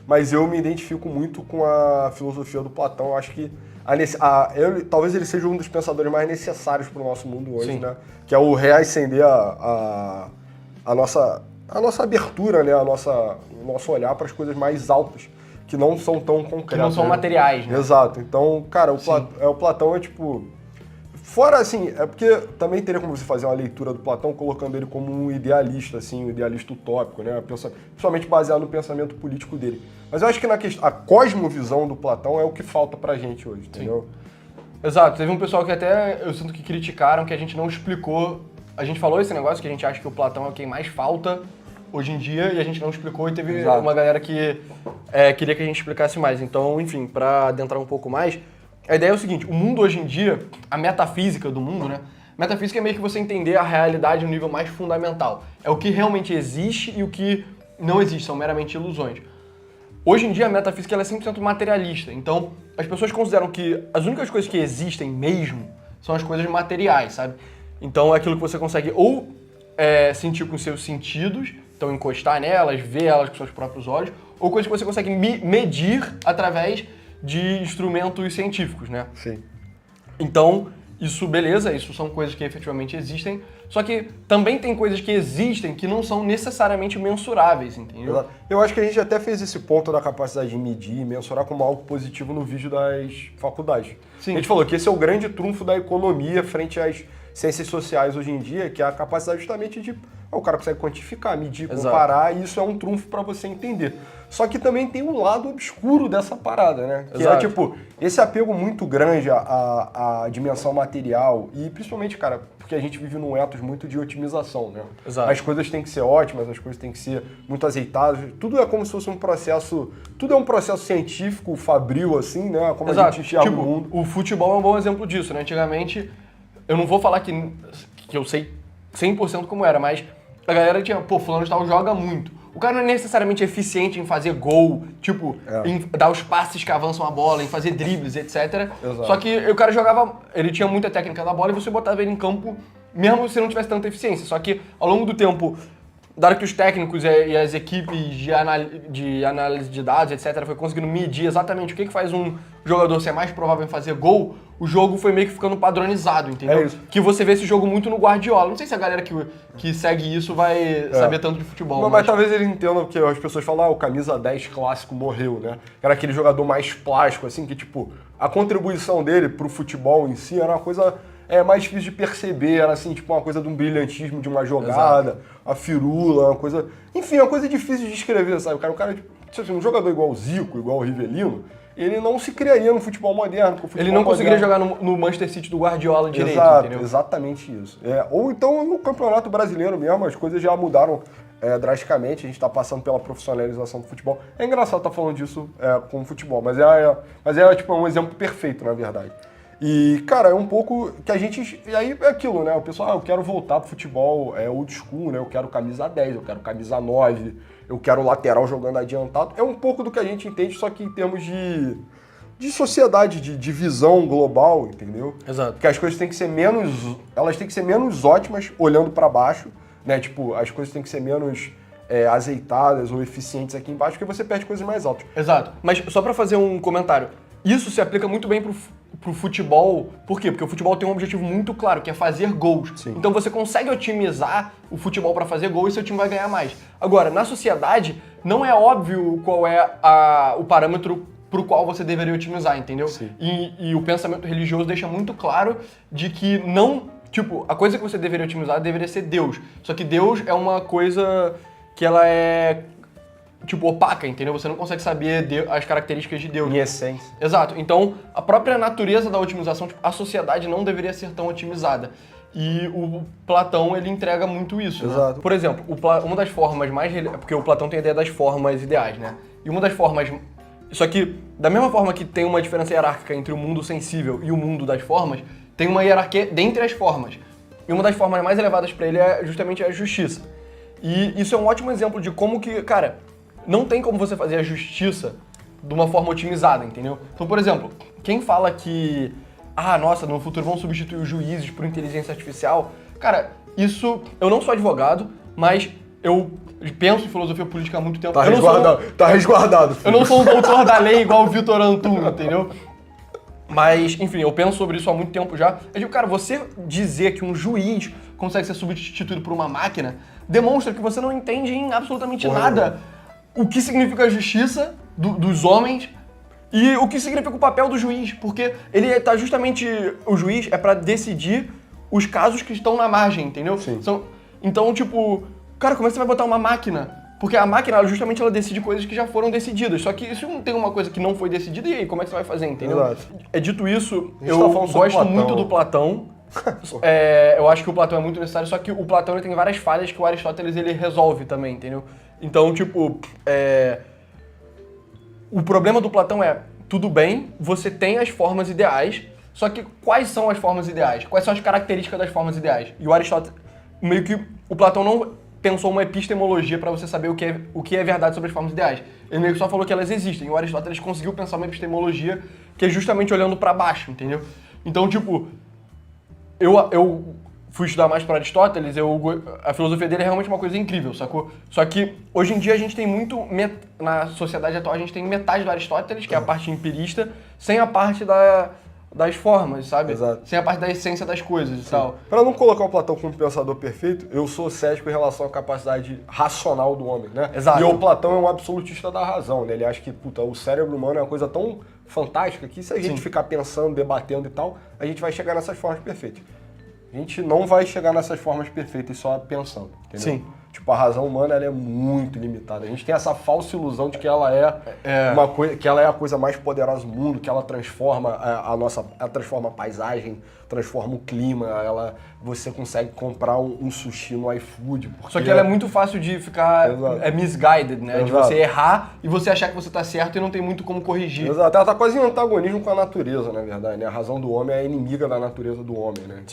mas eu me identifico muito com a filosofia do Platão. Eu acho que talvez ele seja um dos pensadores mais necessários para o nosso mundo hoje, Sim. né? Que é o reacender a nossa abertura, né? O nosso olhar para as coisas mais altas, que não são tão concretas. Que não são materiais, né? Exato. Então, cara, o Platão é tipo... Fora, assim, é porque também teria como você fazer uma leitura do Platão colocando ele como um idealista, assim, um idealista utópico, né? Principalmente baseado no pensamento político dele. Mas eu acho que a cosmovisão do Platão é o que falta pra gente hoje, entendeu? Exato. Teve um pessoal que até, eu sinto que criticaram que a gente não explicou. A gente falou esse negócio que a gente acha que o Platão é quem mais falta hoje em dia e a gente não explicou e teve uma galera que queria que a gente explicasse mais. Então, enfim, pra adentrar um pouco mais... A ideia é o seguinte, o mundo hoje em dia, a metafísica do mundo, né? Metafísica é meio que você entender a realidade no nível mais fundamental. É o que realmente existe e o que não existe, são meramente ilusões. Hoje em dia a metafísica ela é 100% materialista, então as pessoas consideram que as únicas coisas que existem mesmo são as coisas materiais, sabe? Então é aquilo que você consegue ou sentir com seus sentidos, então encostar nelas, ver elas com seus próprios olhos, ou coisas que você consegue medir através de instrumentos científicos, né? Sim. Então, isso, beleza, isso são coisas que efetivamente existem, só que também tem coisas que existem que não são necessariamente mensuráveis, entendeu? Exato. Eu acho que a gente até fez esse ponto da capacidade de medir e mensurar como algo positivo no vídeo das faculdades. Sim. A gente falou que esse é o grande trunfo da economia frente às ciências sociais hoje em dia, que é a capacidade justamente de... O cara consegue quantificar, medir, comparar, e isso é um trunfo para você entender. Só que também tem um lado obscuro dessa parada, né? Que é tipo, esse apego muito grande à dimensão material e principalmente, cara, porque a gente vive num ethos muito de otimização, né? Exato. As coisas têm que ser ótimas, as coisas têm que ser muito azeitadas, tudo é como se fosse um processo, tudo é um processo científico, fabril, assim, né? Como a gente enxerga o mundo. O futebol é um bom exemplo disso, né? Antigamente, eu não vou falar que eu sei 100% como era, mas a galera tinha, fulano de tal joga muito. O cara não é necessariamente eficiente em fazer gol, tipo, em dar os passes que avançam a bola, em fazer dribles, etc. Exato. Só que o cara jogava, ele tinha muita técnica da bola e você botava ele em campo, mesmo se não tivesse tanta eficiência. Só que ao longo do tempo, dado que os técnicos e as equipes de análise de dados, etc., foi conseguindo medir exatamente o que faz um jogador ser mais provável em fazer gol, o jogo foi meio que ficando padronizado, entendeu? É isso. Que você vê esse jogo muito no Guardiola. Não sei se a galera que segue isso vai saber tanto de futebol. Não, mas talvez eles entendam que as pessoas falam, o camisa 10 clássico morreu, né? Era aquele jogador mais plástico, assim, que tipo, a contribuição dele pro futebol em si era uma coisa mais difícil de perceber, era assim, tipo, uma coisa de um brilhantismo de uma jogada, a firula, uma coisa... Enfim, uma coisa difícil de descrever, sabe? O cara tipo assim, um jogador igual o Zico, igual o Rivelino, ele não se criaria no futebol moderno. Ele não conseguiria jogar no Manchester City do Guardiola direito, entendeu? Exatamente isso. Ou então no Campeonato Brasileiro mesmo, as coisas já mudaram drasticamente, a gente está passando pela profissionalização do futebol. É engraçado estar falando disso com o futebol, mas é tipo, um exemplo perfeito, na verdade. E, cara, é um pouco que a gente... E aí é aquilo, né? O pessoal, eu quero voltar pro futebol old school, né? Eu quero camisa 10, eu quero camisa 9, eu quero lateral jogando adiantado. É um pouco do que a gente entende, só que em termos de sociedade, de visão global, entendeu? Exato. Porque as coisas têm que ser menos... Elas têm que ser menos ótimas olhando para baixo, né? Tipo, as coisas têm que ser menos azeitadas ou eficientes aqui embaixo, porque você perde coisas mais altas. Exato. Mas só pra fazer um comentário, isso se aplica muito bem pro futebol. Por quê? Porque o futebol tem um objetivo muito claro, que é fazer gols. Sim. Então você consegue otimizar o futebol para fazer gols e seu time vai ganhar mais. Agora, na sociedade, não é óbvio qual é o parâmetro pro qual você deveria otimizar, entendeu? Sim. E o pensamento religioso deixa muito claro de que não... Tipo, a coisa que você deveria otimizar deveria ser Deus. Só que Deus é uma coisa que ela é... tipo, opaca, entendeu? Você não consegue saber as características de Deus. Em essência. Exato. Então, a própria natureza da otimização, tipo, a sociedade não deveria ser tão otimizada. E o Platão, ele entrega muito isso, Exato. né? Por exemplo, uma das formas mais... Porque o Platão tem a ideia das formas ideais, né? E uma das formas... Só que, da mesma forma que tem uma diferença hierárquica entre o mundo sensível e o mundo das formas, tem uma hierarquia dentre as formas. E uma das formas mais elevadas para ele é justamente a justiça. E isso é um ótimo exemplo de como que, cara... Não tem como você fazer a justiça de uma forma otimizada, entendeu? Então, por exemplo, quem fala que, nossa, no futuro vão substituir os juízes por inteligência artificial, cara, isso, eu não sou advogado, mas eu penso em filosofia política há muito tempo. Tá resguardado, tá resguardado, filho. Eu não sou um doutor da lei igual o Vitor Antunes, entendeu? Mas, enfim, eu penso sobre isso há muito tempo já. Eu digo, cara, você dizer que um juiz consegue ser substituído por uma máquina demonstra que você não entende em absolutamente nada o que significa a justiça dos homens e o que significa o papel do juiz. Porque ele tá justamente... O juiz é pra decidir os casos que estão na margem, entendeu? Sim. Então, tipo... Cara, como é que você vai botar uma máquina? Porque a máquina, ela, justamente, ela decide coisas que já foram decididas. Só que isso não tem uma coisa que não foi decidida, e aí, como é que você vai fazer, entendeu? Exato. Dito isso, A gente eu tá falando sobre gosto muito do Platão. Eu acho que o Platão é muito necessário, só que o Platão ele tem várias falhas que o Aristóteles ele resolve também, entendeu? Então, tipo, o problema do Platão é, tudo bem, você tem as formas ideais, só que quais são as formas ideais? Quais são as características das formas ideais? E o Aristóteles, meio que, o Platão não pensou uma epistemologia para você saber o que é verdade sobre as formas ideais. Ele meio que só falou que elas existem. E o Aristóteles conseguiu pensar uma epistemologia que é justamente olhando para baixo, entendeu? Então, tipo, eu fui estudar mais para Aristóteles, a filosofia dele é realmente uma coisa incrível, sacou? Só que hoje em dia a gente tem muito, na sociedade atual, a gente tem metade do Aristóteles, que é a parte empirista, sem a parte das formas, sabe? Exato. Sem a parte da essência das coisas e tal. Para não colocar o Platão como pensador perfeito, eu sou cético em relação à capacidade racional do homem, né? Exato. E o Platão é um absolutista da razão, né? Ele acha que, o cérebro humano é uma coisa tão fantástica que se a gente ficar pensando, debatendo e tal, a gente vai chegar nessas formas perfeitas. A gente não vai chegar nessas formas perfeitas só pensando, entendeu? Sim. Tipo, a razão humana ela é muito limitada. A gente tem essa falsa ilusão de que ela uma coisa, que ela é a coisa mais poderosa do mundo, que ela transforma ela transforma a paisagem, transforma o clima, você consegue comprar um sushi no iFood. Só que ela é muito fácil de ficar misguided, né? Exato. De você errar e você achar que você tá certo e não tem muito como corrigir. Exato. Ela tá quase em antagonismo com a natureza, na verdade, né? A razão do homem é a inimiga da natureza do homem, né?